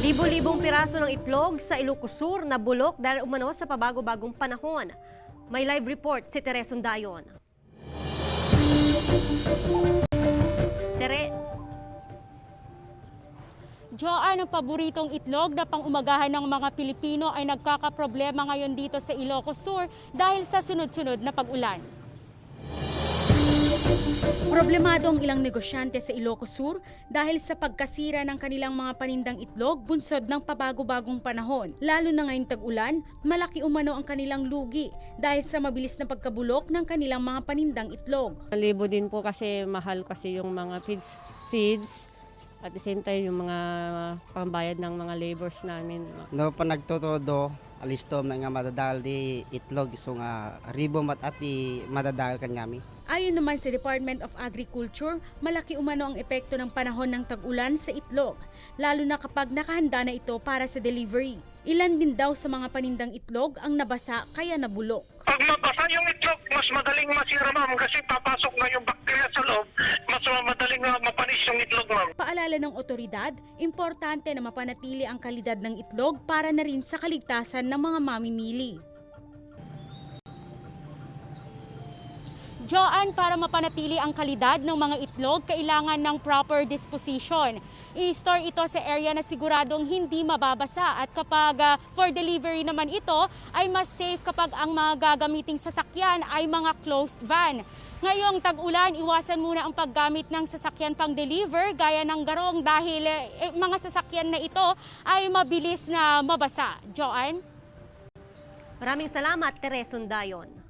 Libo-libong piraso ng itlog sa Ilocos Sur na bulok dahil umano sa pabago-bagong panahon. May live report si Teresong Dayon. Tere. Joanne, ang paboritong itlog na pang-umagahan ng mga Pilipino ay nagkakaproblema ngayon dito sa Ilocos Sur dahil sa sunod-sunod na pag-ulan. Problemado ang ilang negosyante sa Ilocos Sur dahil sa pagkasira ng kanilang mga panindang itlog bunsod ng pabago-bagong panahon. Lalo na ngayong tag-ulan, malaki umano ang kanilang lugi dahil sa mabilis na pagkabulok ng kanilang mga panindang itlog. Libo din po kasi mahal kasi yung mga feeds at the same time yung mga pambayad ng mga labors namin. No pa nagtotodo alistom na nga madadal di itlog so nga ribo mat at di madadal kan kami. Ayon naman sa Department of Agriculture, malaki umano ang epekto ng panahon ng tag-ulan sa itlog, lalo na kapag nakahanda na ito para sa delivery. Ilan din daw sa mga panindang itlog ang nabasa kaya nabulok. Pag mabasa yung itlog, mas madaling masira, ma'am, kasi papasok na yung bakterya sa loob, mas madaling mapanis yung itlog, ma'am. Paalala ng otoridad, importante na mapanatili ang kalidad ng itlog para na rin sa kaligtasan ng mga mamimili. Joanne, para mapanatili ang kalidad ng mga itlog, kailangan ng proper disposition. I-store ito sa area na siguradong hindi mababasa at kapag for delivery naman ito ay mas safe kapag ang mga gagamiting sasakyan ay mga closed van. Ngayong tag-ulan, iwasan muna ang paggamit ng sasakyan pang-deliver gaya ng garong dahil mga sasakyan na ito ay mabilis na mabasa. Joanne? Maraming salamat, Teresong Dayon.